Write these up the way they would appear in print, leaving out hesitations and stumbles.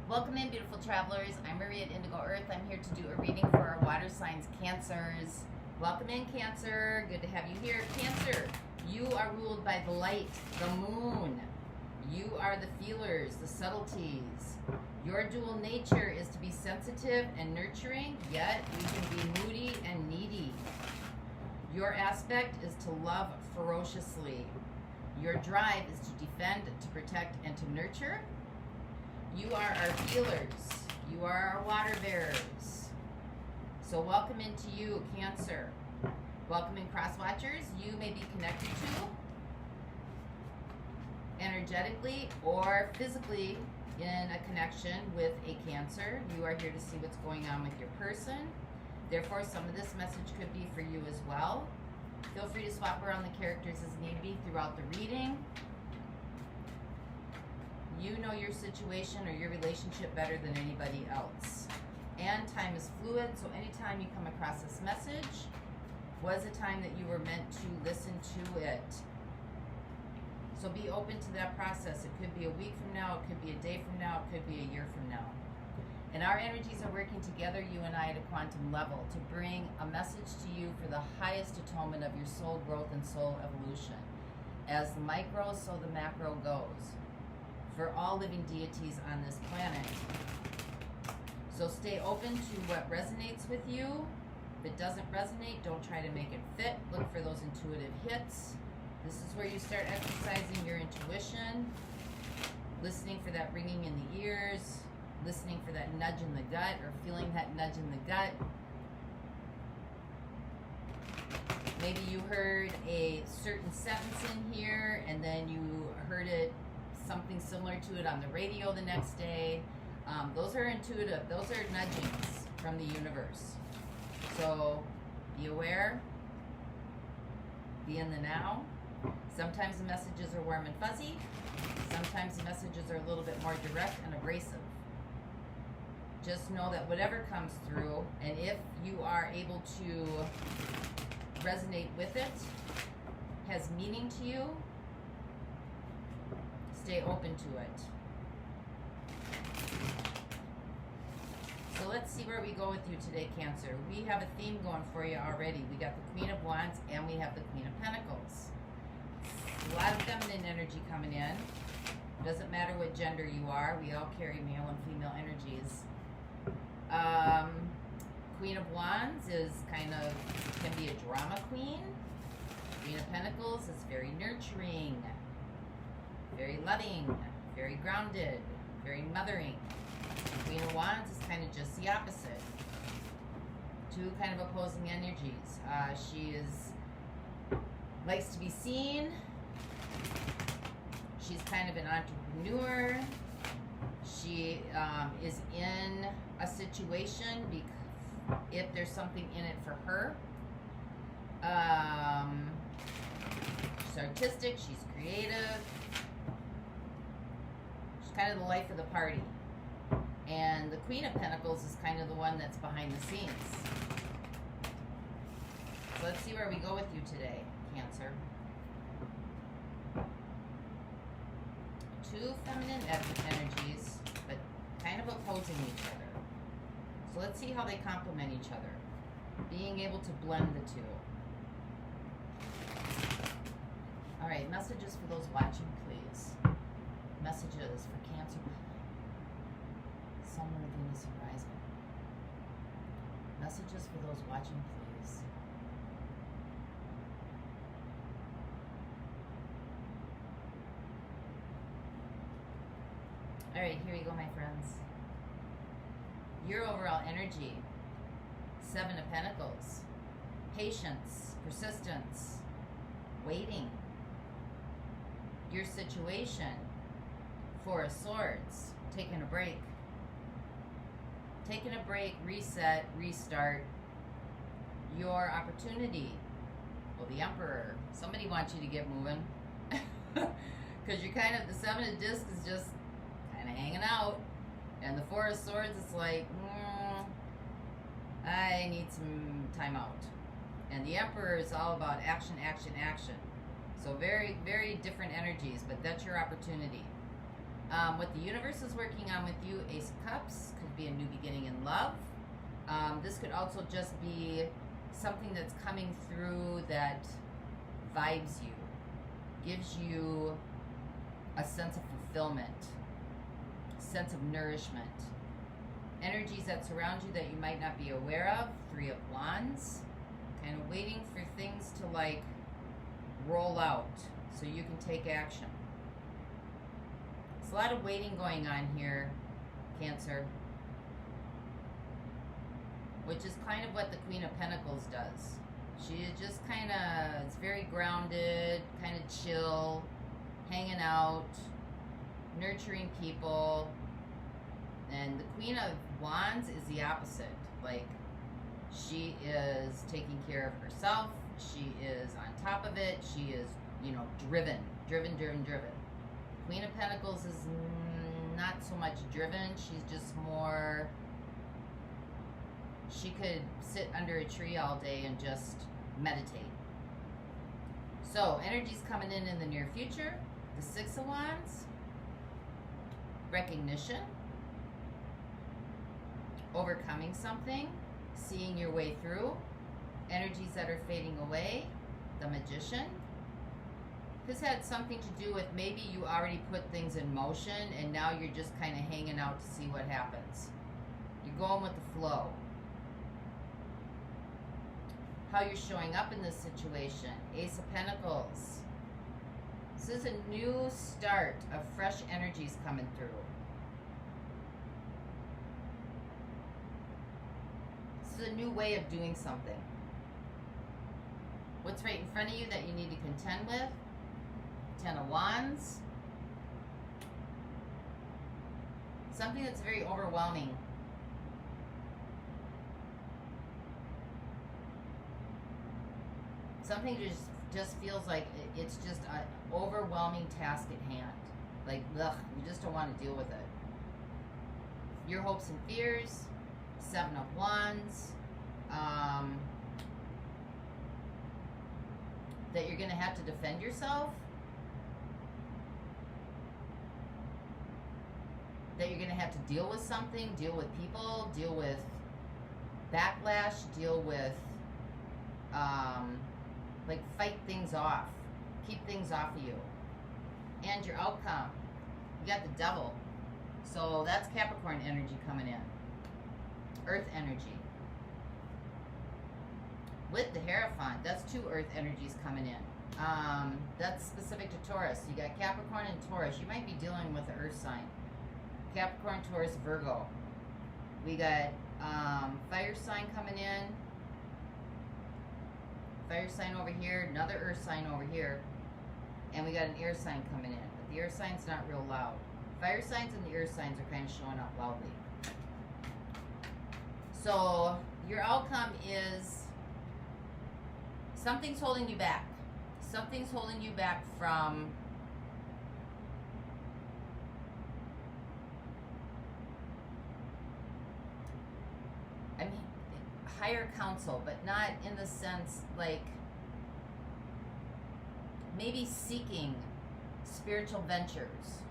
Welcome in, beautiful travelers. I'm Marie at Indigo Earth. I'm here to do a reading for our water signs, Cancers. Welcome in, Cancer. Good to have you here. Cancer, you are ruled by the light, the moon. You are the feelers, the subtleties. Your dual nature is to be sensitive and nurturing, yet you can be moody and needy. Your aspect is to love ferociously. Your drive is to defend, to protect, and to nurture. You are our healers. You are our water bearers. So welcome into you, Cancer. Welcome in, cross watchers. You may be connected to energetically or physically in a connection with a Cancer. You are here to see what's going on with your person. Therefore, some of this message could be for you as well. Feel free to swap around the characters as need be throughout the reading. You know your situation or your relationship better than anybody else. And time is fluid, so anytime you come across this message was a time that you were meant to listen to it. So be open to that process. It could be a week from now, it could be a day from now, it could be a year from now. And our energies are working together, you and I, at a quantum level to bring a message to you for the highest atonement of your soul growth and soul evolution. As the micro, so the macro goes. For all living deities on this planet. So stay open to what resonates with you. If it doesn't resonate, don't try to make it fit. Look for those intuitive hits. This is where you start exercising your intuition, listening for that ringing in the ears, listening for that nudge in the gut, or feeling that nudge in the gut. Maybe you heard a certain sentence in here, and then you heard it something similar to it on the radio the next day. Those are intuitive. Those are nudgings from the universe. So be aware. Be in the now. Sometimes the messages are warm and fuzzy. Sometimes the messages are a little bit more direct and abrasive. Just know that whatever comes through, and if you are able to resonate with it, has meaning to you, stay open to it. So let's see where we go with you today, Cancer. We have a theme going for you already. We got the Queen of Wands and we have the Queen of Pentacles. A lot of feminine energy coming in. Doesn't matter what gender you are. We all carry male and female energies. Queen of Wands is can be a drama queen. Queen of Pentacles is very nurturing, very loving, very grounded, very mothering. Queen of Wands is kind of just the opposite. Two kind of opposing energies. She likes to be seen. She's kind of an entrepreneur. She is in a situation if there's something in it for her. She's artistic. She's creative. Kind of the life of the party. And the Queen of Pentacles is kind of the one that's behind the scenes. So let's see where we go with you today, Cancer. Two feminine energies, but kind of opposing each other. So let's see how they complement each other. Being able to blend the two. Alright, messages for those watching, please. Messages for Cancer, Sun, Moon, Venus, and Rising. Messages for those watching, please. All right, here we go, my friends. Your overall energy: 7 of Pentacles, patience, persistence, waiting. Your situation: 4 of Swords, taking a break. Taking a break, reset, restart. Your opportunity: well, the Emperor. Somebody wants you to get moving. Because you're kind of, the 7 of Discs is just kind of hanging out. And the 4 of Swords is like, I need some time out. And the Emperor is all about action, action, action. So very, very different energies, but that's your opportunity. What the universe is working on with you, Ace of Cups, could be a new beginning in love. This could also just be something that's coming through that vibes you, gives you a sense of fulfillment, sense of nourishment. Energies that surround you that you might not be aware of. 3 of Wands. Kind of waiting for things to like roll out so you can take action. There's a lot of waiting going on here, Cancer. Which is kind of what the Queen of Pentacles does. She is just kind of, it's very grounded, kind of chill, hanging out, nurturing people. And the Queen of Wands is the opposite. Like, she is taking care of herself. She is on top of it. She is, you know, driven. Queen of Pentacles is not so much driven. She's just more, she could sit under a tree all day and just meditate. So, energy's coming in the near future. The 6 of Wands. Recognition. Overcoming something. Seeing your way through. Energies that are fading away. The Magician. This had something to do with maybe you already put things in motion and now you're just kind of hanging out to see what happens. You're going with the flow. How you're showing up in this situation. Ace of Pentacles. This is a new start of fresh energies coming through. This is a new way of doing something. What's right in front of you that you need to contend with? 10 of Wands. Something that's very overwhelming. Something just feels like it's just an overwhelming task at hand. Like, ugh, you just don't want to deal with it. Your hopes and fears. 7 of Wands. That you're going to have to defend yourself. That you're going to have to deal with something, deal with people, deal with backlash, deal with, like, fight things off. Keep things off of you. And your outcome. You got the Devil. So that's Capricorn energy coming in. Earth energy. With the Hierophant, that's 2 Earth energies coming in. That's specific to Taurus. You got Capricorn and Taurus. You might be dealing with the Earth sign. Capricorn, Taurus, Virgo. We got fire sign coming in. Fire sign over here. Another earth sign over here. And we got an air sign coming in. But the air sign's not real loud. Fire signs and the earth signs are kind of showing up loudly. So your outcome is something's holding you back. Something's holding you back from higher counsel, but not in the sense like maybe seeking spiritual ventures.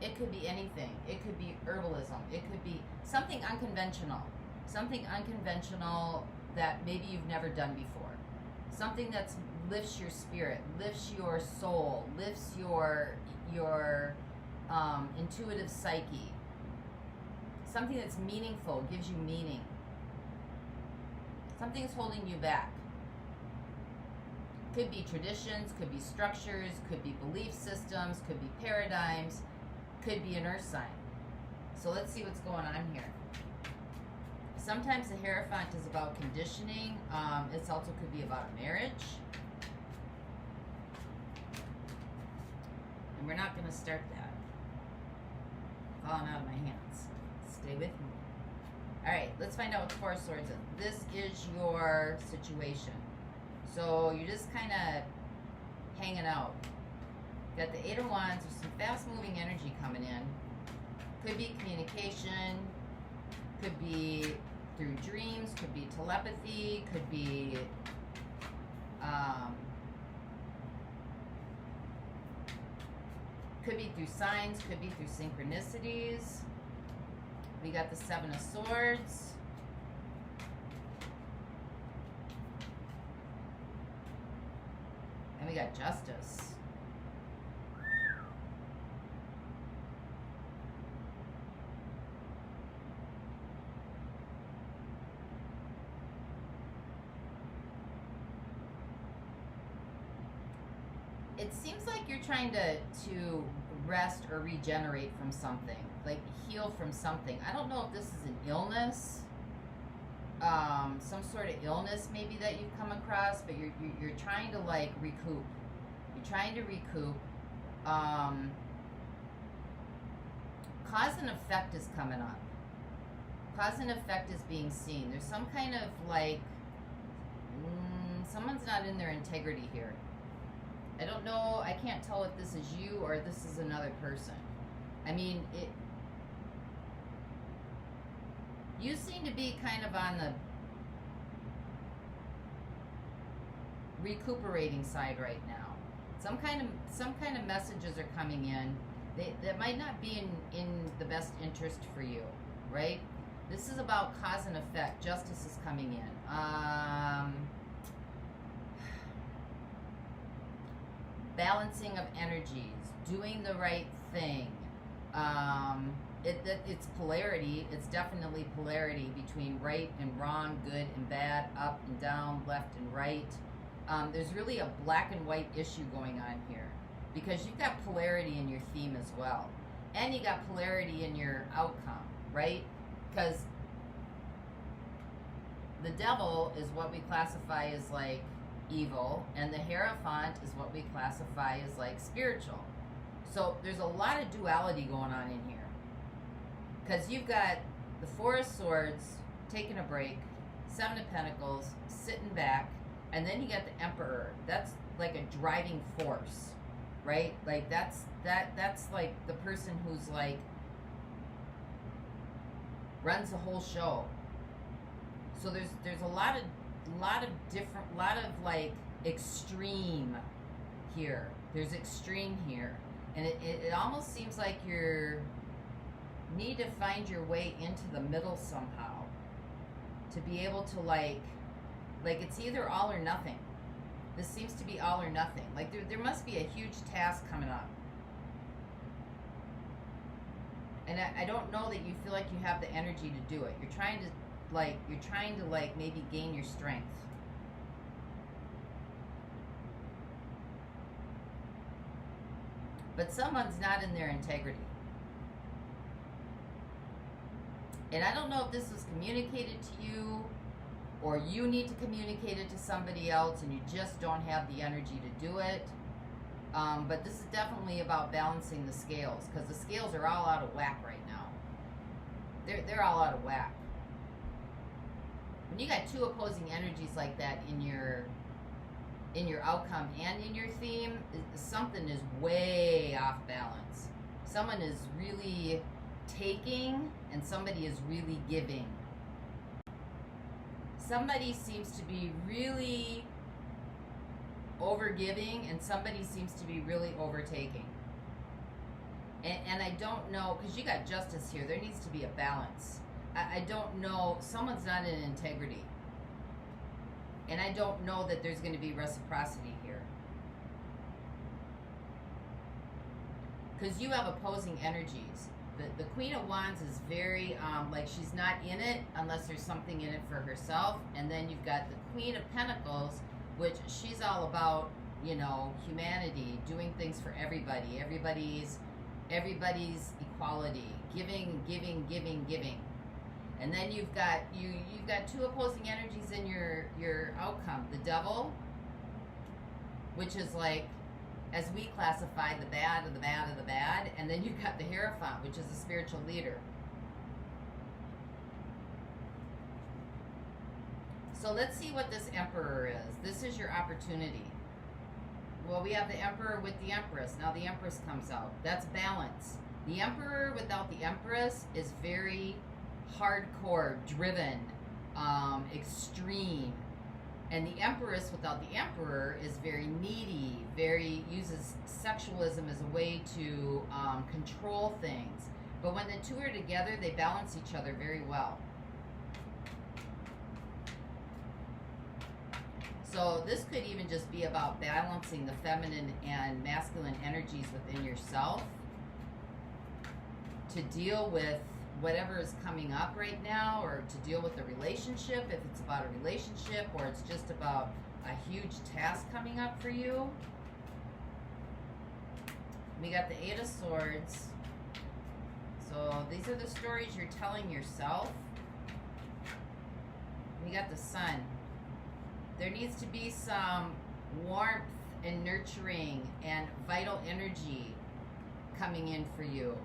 It could be anything. It could be herbalism. It could be something unconventional. Something unconventional that maybe you've never done before. Something that lifts your spirit, lifts your soul, lifts your intuitive psyche. Something that's meaningful, gives you meaning. Something's holding you back. Could be traditions, could be structures, could be belief systems, could be paradigms, could be an earth sign. So let's see what's going on here. Sometimes the Hierophant is about conditioning. It also could be about a marriage. And we're not going to start that. Falling out of my hands. Stay with me. Alright, let's find out what the Four of Swords is. This is your situation. So you're just kind of hanging out. Got the Eight of Wands with some fast-moving energy coming in. Could be communication. Could be through dreams. Could be telepathy. Could be Could be through signs, could be through synchronicities. We got the Seven of Swords. And we got Justice. It seems like you're trying to rest or regenerate from something, like heal from something. I don't know if this is an illness, some sort of illness maybe that you've come across, but you're trying to like recoup. You're trying to recoup. Cause and effect is coming up. Cause and effect is being seen. There's some kind of like, someone's not in their integrity here. I don't know, I can't tell if this is you or this is another person. I mean, you seem to be kind of on the recuperating side right now. Some kind of messages are coming in. That might not be in the best interest for you, right? This is about cause and effect. Justice is coming in. Balancing of energies, doing the right thing. It's polarity. It's definitely polarity between right and wrong, good and bad, up and down, left and right. There's really a black and white issue going on here because you've got polarity in your theme as well. And you got polarity in your outcome, right? Because the devil is what we classify as like evil, and the Hierophant is what we classify as like spiritual. So there's a lot of duality going on in here. Because you've got the Four of Swords taking a break, Seven of Pentacles sitting back, and then you got the Emperor. That's like a driving force, right? Like that's like the person who's like runs the whole show. So there's a lot of like extreme here. There's extreme here, and it almost seems like you're need to find your way into the middle somehow to be able to like it's either all or nothing. This seems to be all or nothing. Like there must be a huge task coming up, and I don't know that you feel like you have the energy to do it. You're trying to maybe gain your strength. But someone's not in their integrity. And I don't know if this was communicated to you or you need to communicate it to somebody else and you just don't have the energy to do it. But this is definitely about balancing the scales, because the scales are all out of whack right now. They're all out of whack. When you got two opposing energies like that in your outcome and in your theme, something is way off balance. Someone is really taking and somebody is really giving. Somebody seems to be really overgiving and somebody seems to be really overtaking. And I don't know, because you got justice here, there needs to be a balance. I don't know, someone's not in integrity. And I don't know that there's going to be reciprocity here. Because you have opposing energies. The Queen of Wands is very, like she's not in it unless there's something in it for herself. And then you've got the Queen of Pentacles, which she's all about, you know, humanity, doing things for everybody. Everybody's equality, giving. And then you've got two opposing energies in your outcome. The Devil, which is like, as we classify, the bad of the bad of the bad. And then you've got the Hierophant, which is a spiritual leader. So let's see what this Emperor is. This is your opportunity. Well, we have the Emperor with the Empress. Now the Empress comes out. That's balance. The Emperor without the Empress is very hardcore, driven, extreme. And the Empress without the Emperor is very needy, very uses sexualism as a way to control things. But when the two are together, they balance each other very well. So this could even just be about balancing the feminine and masculine energies within yourself to deal with whatever is coming up right now, or to deal with the relationship, if it's about a relationship, or it's just about a huge task coming up for you. We got the Eight of Swords. So these are the stories you're telling yourself. We got the Sun. There needs to be some warmth and nurturing and vital energy coming in for you.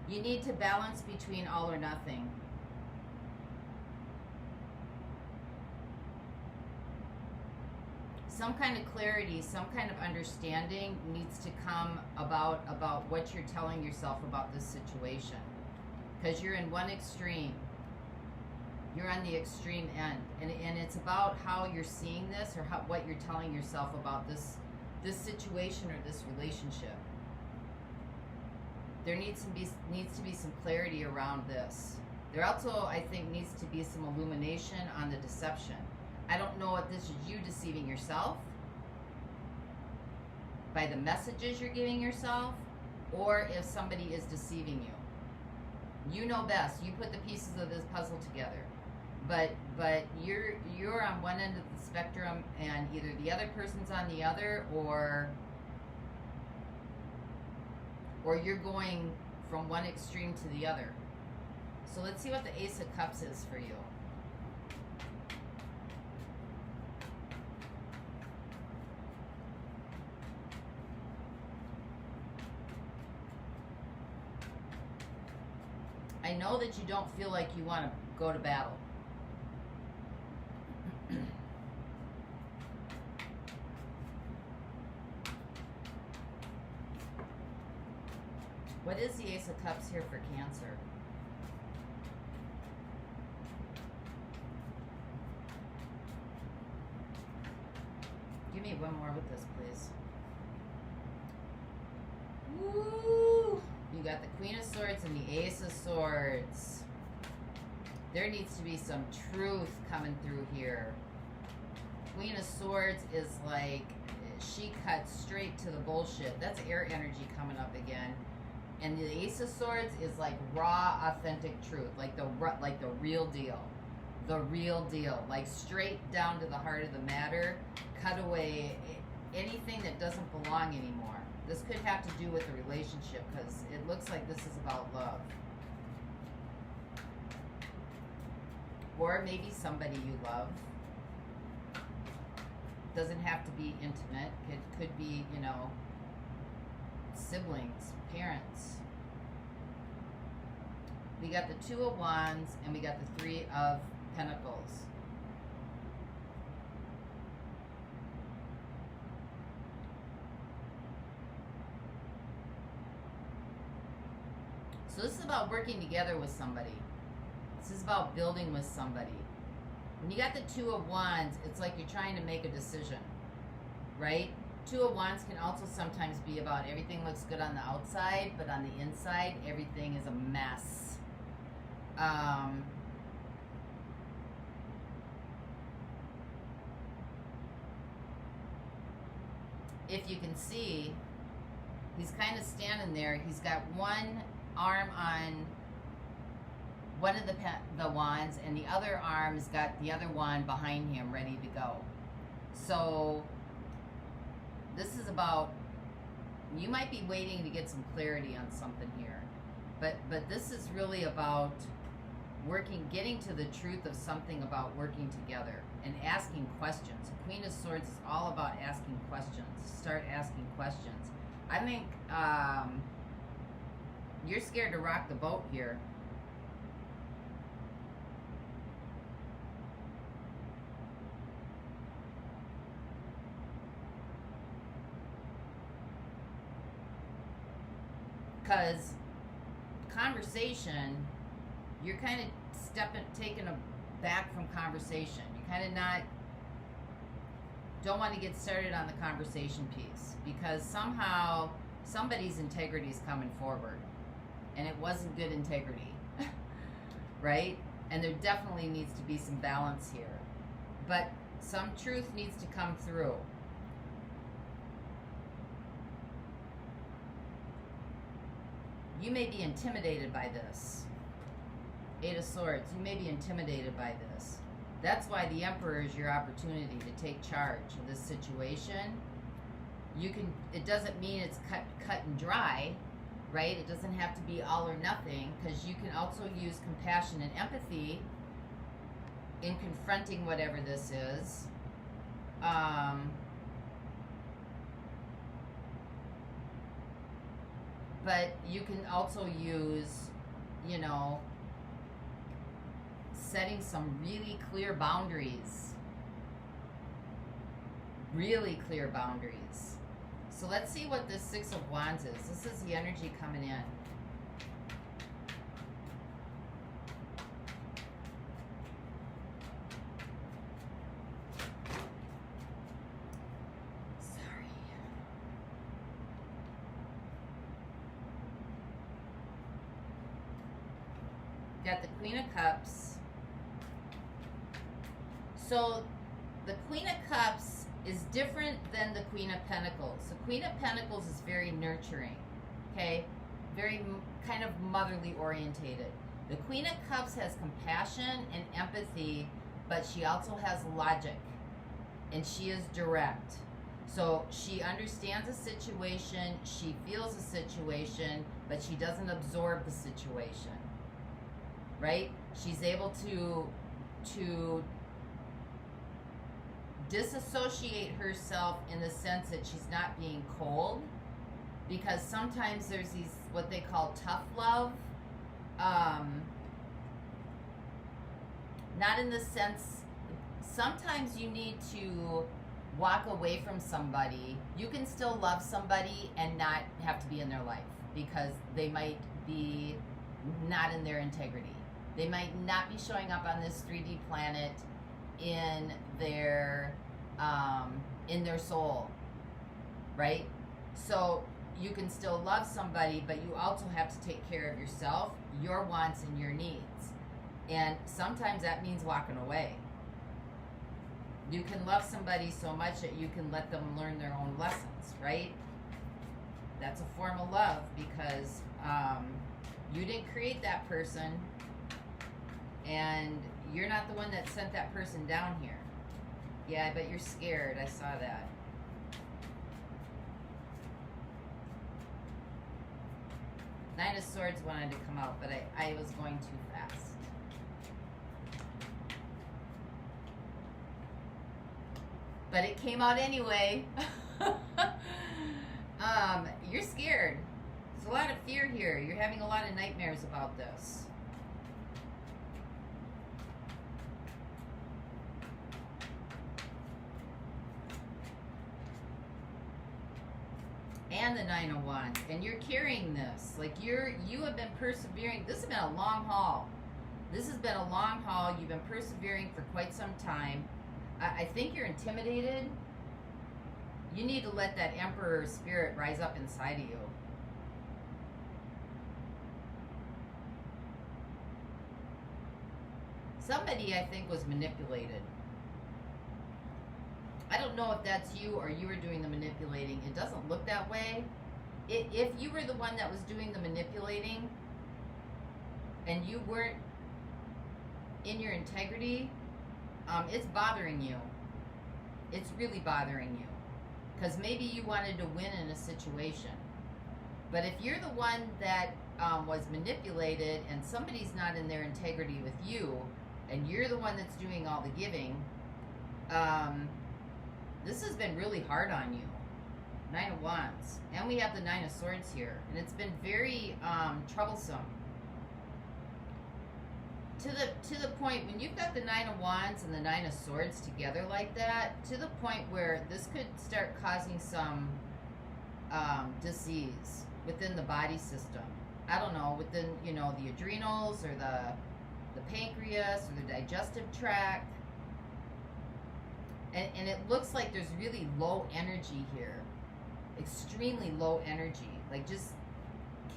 You need to balance between all or nothing. Some kind of clarity, some kind of understanding needs to come about what you're telling yourself about this situation. Because you're in one extreme. You're on the extreme end. And it's about how you're seeing this, or what you're telling yourself about this situation or this relationship. There needs to be some clarity around this. There also, I think, needs to be some illumination on the deception. I don't know if this is you deceiving yourself by the messages you're giving yourself, or if somebody is deceiving you. You know best. You put the pieces of this puzzle together. But you're on one end of the spectrum, and either the other person's on the other, or you're going from one extreme to the other. So let's see what the Ace of Cups is for you. I know that you don't feel like you want to go to battle. What is the Ace of Cups here for Cancer? Give me one more with this, please. Woo! You got the Queen of Swords and the Ace of Swords. There needs to be some truth coming through here. Queen of Swords is like, she cuts straight to the bullshit. That's air energy coming up again. And the Ace of Swords is like raw, authentic truth, like the real deal, the real deal, like straight down to the heart of the matter. Cut away anything that doesn't belong anymore. This could have to do with the relationship, because it looks like this is about love, or maybe somebody you love. Doesn't have to be intimate. It could be, you know, siblings, parents. We got the Two of Wands and we got the Three of Pentacles. So this is about working together with somebody. This is about building with somebody. When you got the Two of Wands, it's like you're trying to make a decision, right? Two of Wands can also sometimes be about everything looks good on the outside, but on the inside, everything is a mess. If you can see, he's kind of standing there. He's got one arm on one of the wands, and the other arm's got the other wand behind him ready to go. So this is about, you might be waiting to get some clarity on something here, but this is really about getting to the truth of something, about working together and asking questions. Queen of Swords is all about asking questions. Start asking questions. I think you're scared to rock the boat here. Because conversation, you're kind of taking a back from conversation. You kind of don't want to get started on the conversation piece, because somehow somebody's integrity is coming forward, and it wasn't good integrity, right? And there definitely needs to be some balance here, but some truth needs to come through. You may be intimidated by this. Eight of Swords, you may be intimidated by this. That's why the Emperor is your opportunity to take charge of this situation. It doesn't mean it's cut and dry, right? It doesn't have to be all or nothing, because you can also use compassion and empathy in confronting whatever this is. But you can also use, setting some really clear boundaries. Really clear boundaries. So let's see what this Six of Wands is. This is the energy coming in. Got the Queen of Cups. So the Queen of Cups is different than the Queen of Pentacles. The Queen of Pentacles is very nurturing, okay? Very kind of motherly orientated. The Queen of Cups has compassion and empathy, but she also has logic, and she is direct. So she understands a situation, she feels a situation, but she doesn't absorb the situation. Right? She's able to disassociate herself in the sense that she's not being cold, because sometimes there's these what they call tough love, not in the sense, sometimes you need to walk away from somebody. You can still love somebody and not have to be in their life, because they might be not in their integrity. They might not be showing up on this 3D planet in their soul, right? So you can still love somebody, but you also have to take care of yourself, your wants and your needs. And sometimes that means walking away. You can love somebody so much that you can let them learn their own lessons, right? That's a form of love, because you didn't create that person, and you're not the one that sent that person down here. Yeah, I bet you're scared. I saw that. Nine of Swords wanted to come out, but I was going too fast. But it came out anyway. You're scared. There's a lot of fear here. You're having a lot of nightmares about this. And the Nine of Wands, and you're carrying this. Like you have been persevering. This has been a long haul. This has been a long haul. You've been persevering for quite some time. I think you're intimidated. You need to let that Emperor spirit rise up inside of you. Somebody, I think, was manipulated. I don't know if that's you or you were doing the manipulating. It doesn't look that way. If you were the one that was doing the manipulating and you weren't in your integrity, it's bothering you. It's really bothering you. Because maybe you wanted to win in a situation. But if you're the one that was manipulated and somebody's not in their integrity with you, and you're the one that's doing all the giving, this has been really hard on you. Nine of Wands. And we have the Nine of Swords here. And it's been very troublesome. To the point, when you've got the Nine of Wands and the Nine of Swords together like that, to the point where this could start causing some disease. within the body system. I don't know, within, you know, the adrenals or the pancreas or the digestive tract. And it looks like there's really low energy here. Extremely low energy. Like just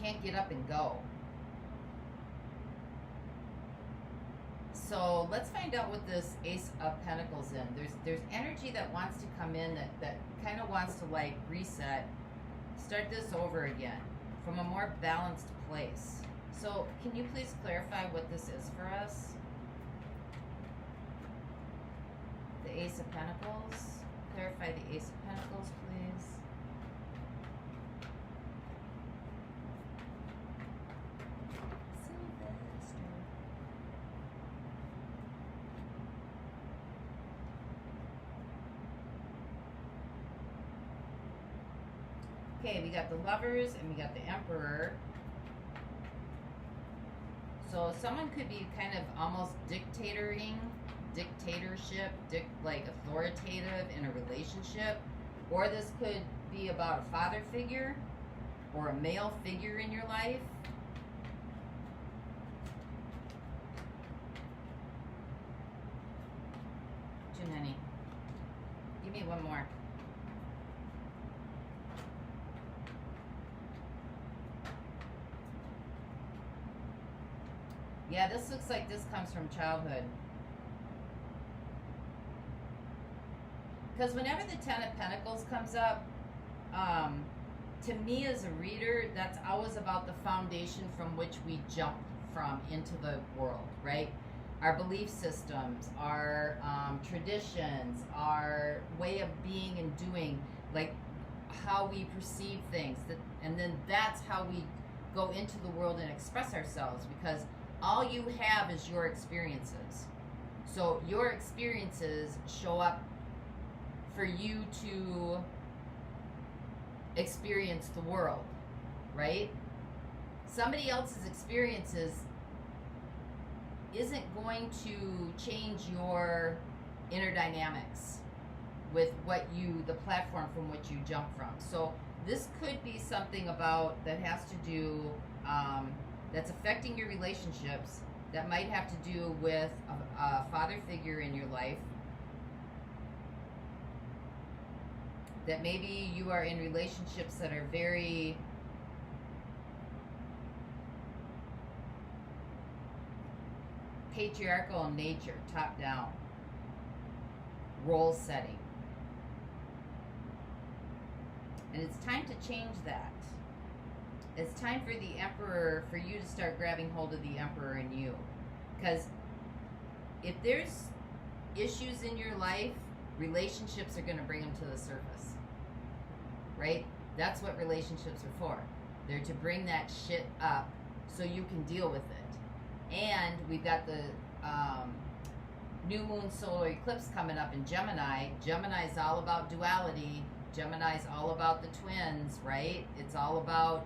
can't get up and go. So let's find out what this Ace of Pentacles in. There's energy that wants to come in that kind of wants to like reset, start this over again from a more balanced place. So can you please clarify what this is for us? The Ace of Pentacles. Clarify the Ace of Pentacles, please. Okay, we got the Lovers and we got the Emperor. So someone could be kind of almost dictatorship, like authoritative in a relationship. Or this could be about a father figure or a male figure in your life. Too many. Give me one more. Yeah, this looks like this comes from childhood. Because whenever the Ten of Pentacles comes up, to me as a reader, that's always about the foundation from which we jump from into the world, right? Our belief systems, our traditions, our way of being and doing, like how we perceive things. And then that's how we go into the world and express ourselves, because all you have is your experiences. So your experiences show up for you to experience the world, right? Somebody else's experiences isn't going to change your inner dynamics with the platform from which you jump from. So this could be something about that has to do that's affecting your relationships, that might have to do with a father figure in your life, that maybe you are in relationships that are very patriarchal in nature, top down, role setting. And it's time to change that. It's time for the Emperor, for you to start grabbing hold of the Emperor in you. Because if there's issues in your life, relationships are going to bring them to the surface. Right? That's what relationships are for. They're to bring that shit up so you can deal with it. And we've got the new moon solar eclipse coming up in Gemini. Gemini is all about duality. Gemini is all about the twins, right? It's all about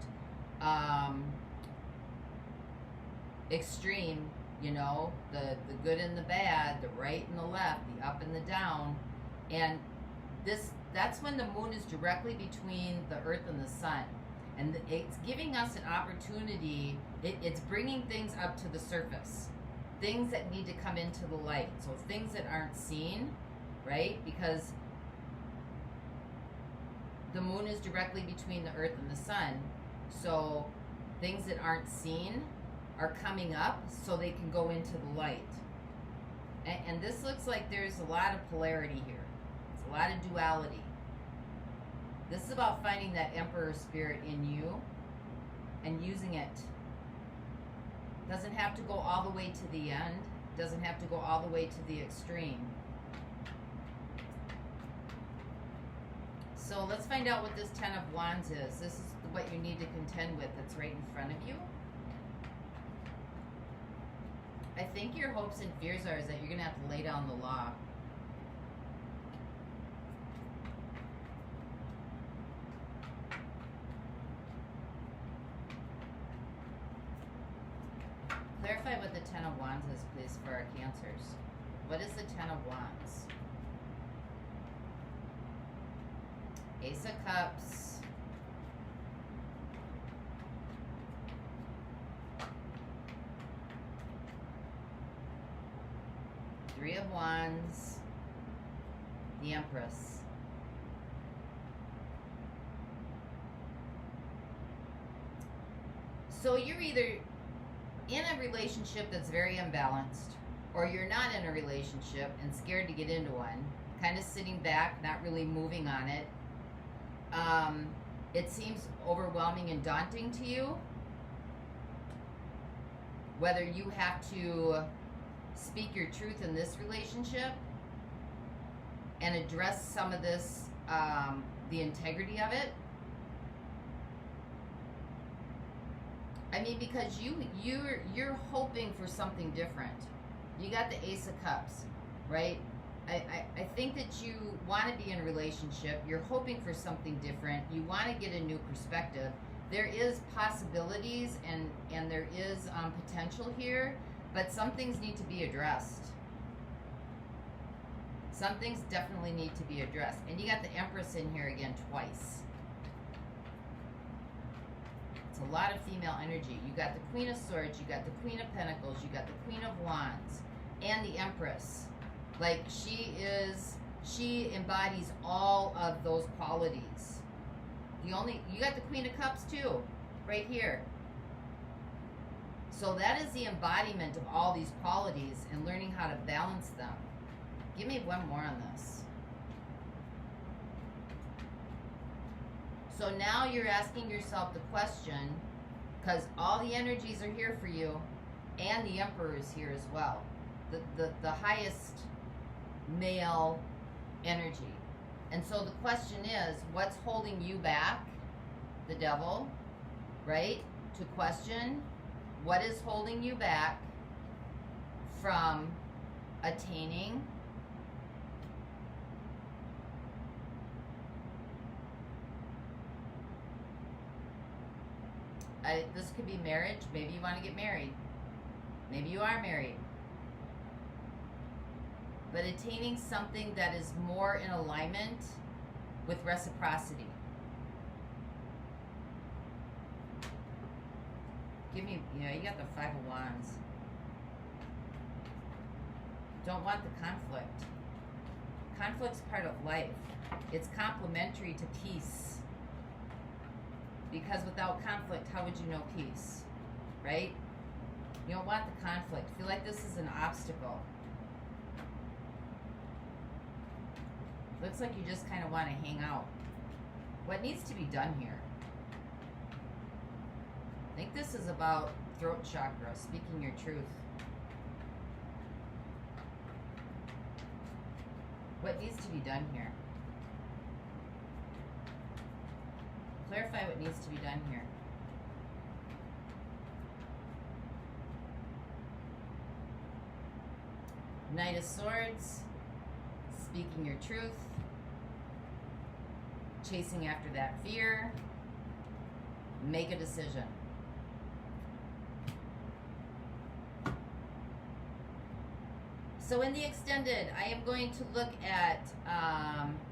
extreme, you know, the good and the bad, the right and the left, the up and the down. And that's when the moon is directly between the earth and the sun. And it's giving us an opportunity. It's bringing things up to the surface. Things that need to come into the light. So things that aren't seen, right? Because the moon is directly between the earth and the sun. So things that aren't seen are coming up so they can go into the light. And this looks like there's a lot of polarity here. It's a lot of duality. This is about finding that Emperor spirit in you and using it. Doesn't have to go all the way to the end. Doesn't have to go all the way to the extreme. So let's find out what this Ten of Wands is. This is what you need to contend with that's right in front of you. I think your hopes and fears are is that you're going to have to lay down the law. Clarify what the Ten of Wands is, please, for our Cancers. What is the Ten of Wands? Ace of Cups. Three of Wands, the Empress. So you're either in a relationship that's very imbalanced, or you're not in a relationship and scared to get into one, kind of sitting back, not really moving on it. It seems overwhelming and daunting to you. Whether you have to speak your truth in this relationship and address some of this, the integrity of it. I mean, because you're hoping for something different. You got the Ace of Cups, right? I think that you want to be in a relationship. You're hoping for something different. You want to get a new perspective. There is possibilities and there is potential here, but some things need to be addressed. Some things definitely need to be addressed. And you got the Empress in here again twice. It's a lot of female energy. You got the Queen of Swords, you got the Queen of Pentacles, you got the Queen of Wands, and the Empress. Like, she embodies all of those qualities. You got the Queen of Cups too, right here. So that is the embodiment of all these qualities and learning how to balance them. Give me one more on this. So now you're asking yourself the question, because all the energies are here for you, and the Emperor is here as well. The highest male energy. And so the question is, what's holding you back? The Devil, right? To question, what is holding you back from attaining this could be marriage. Maybe you want to get married. Maybe you are married. But attaining something that is more in alignment with reciprocity. Give me, you got the Five of Wands. Don't want the conflict. Conflict's part of life. It's complementary to peace. Because without conflict, how would you know peace? Right? You don't want the conflict. Feel like this is an obstacle. Looks like you just kind of want to hang out. What needs to be done here? I think this is about throat chakra, speaking your truth. What needs to be done here? Clarify what needs to be done here. Knight of Swords, speaking your truth, chasing after that fear, make a decision. So in the extended, I am going to look at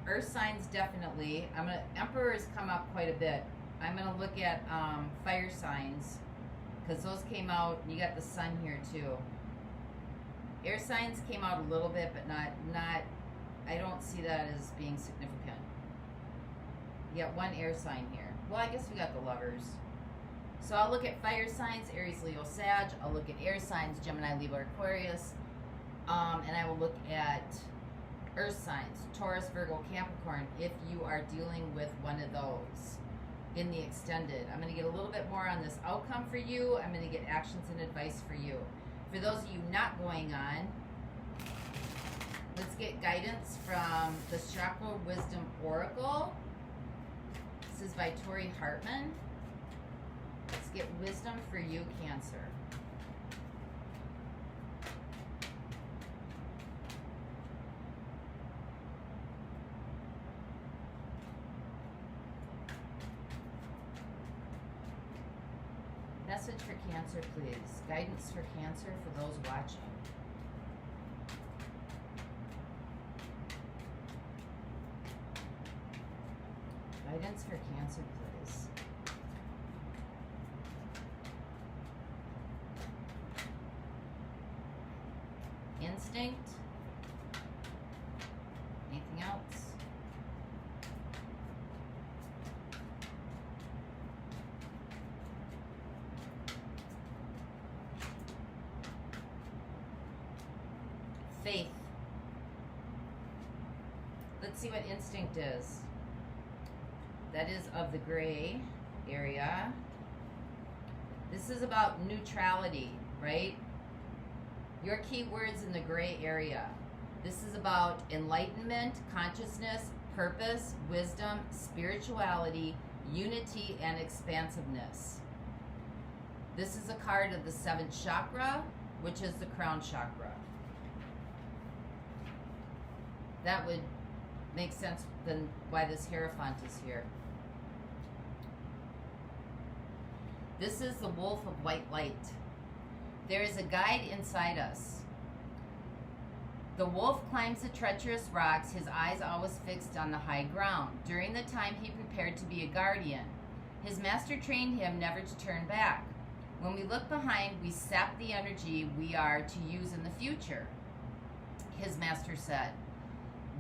earth signs definitely. Emperor has come up quite a bit. I'm going to look at fire signs because those came out. You got the sun here too. Air signs came out a little bit, but not. I don't see that as being significant. You got one air sign here. Well, I guess we got the Lovers. So I'll look at fire signs, Aries, Leo, Sag. I'll look at air signs, Gemini, Libra, Aquarius. And I will look at earth signs, Taurus, Virgo, Capricorn, if you are dealing with one of those in the extended. I'm going to get a little bit more on this outcome for you. I'm going to get actions and advice for you. For those of you not going on, let's get guidance from the Chakra Wisdom Oracle. This is by Tori Hartman. Let's get wisdom for you, Cancer. Message for Cancer, please. Guidance for Cancer for those watching. Guidance for Cancer, please. Instinct, faith. Let's see what instinct is. That is of the gray area. This is about neutrality, right? Your key words in the gray area. This is about enlightenment, consciousness, purpose, wisdom, spirituality, unity, and expansiveness. This is a card of the 7th chakra, which is the crown chakra. That would make sense then why this Hierophant is here. This is the wolf of white light. There is a guide inside us. The wolf climbs the treacherous rocks, his eyes always fixed on the high ground. During the time he prepared to be a guardian, his master trained him never to turn back. When we look behind, we sap the energy we are to use in the future. His master said,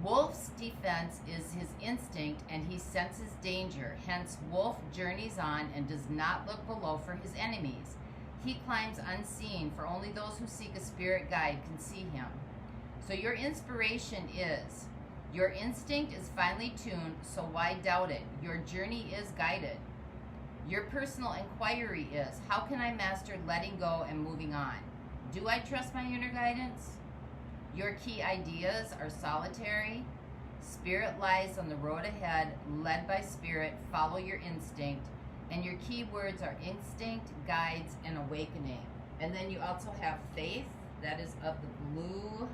wolf's defense is his instinct, and he senses danger. Hence, wolf journeys on and does not look below for his enemies. He climbs unseen, for only those who seek a spirit guide can see him. So your inspiration is, your instinct is finely tuned, so why doubt it? Your journey is guided. Your personal inquiry is, how can I master letting go and moving on? Do I trust my inner guidance? Your key ideas are solitary. Spirit lies on the road ahead, led by spirit, follow your instinct. And your key words are instinct, guides, and awakening. And then you also have faith, that is of the blue.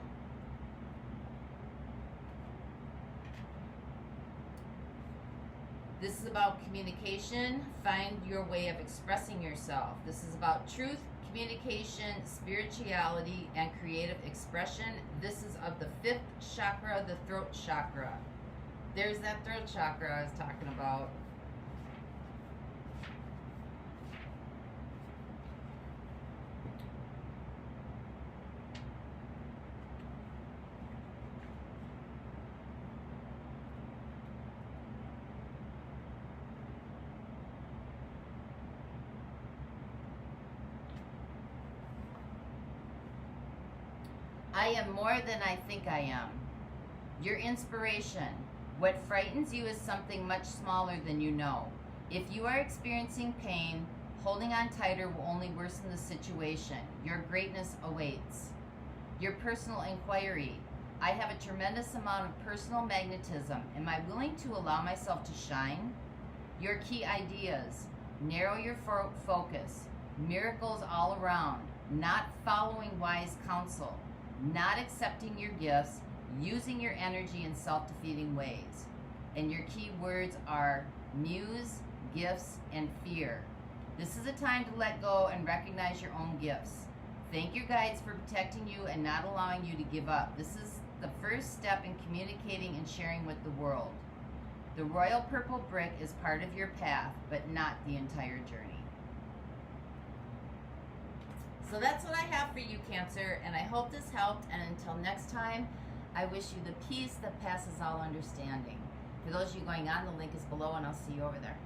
This is about communication. Find your way of expressing yourself. This is about truth, communication, spirituality, and creative expression. This is of the 5th chakra, the throat chakra. There's that throat chakra I was talking about. I am more than I think I am. Your inspiration. What frightens you is something much smaller than you know. If you are experiencing pain, holding on tighter will only worsen the situation. Your greatness awaits. Your personal inquiry. I have a tremendous amount of personal magnetism. Am I willing to allow myself to shine? Your key ideas. Narrow your focus. Miracles all around. Not following wise counsel. Not accepting your gifts, using your energy in self-defeating ways. And your key words are muse, gifts, and fear. This is a time to let go and recognize your own gifts. Thank your guides for protecting you and not allowing you to give up. This is the first step in communicating and sharing with the world. The royal purple brick is part of your path, but not the entire journey. So that's what I have for you, Cancer, and I hope this helped. And until next time, I wish you the peace that passes all understanding. For those of you going on, the link is below, and I'll see you over there.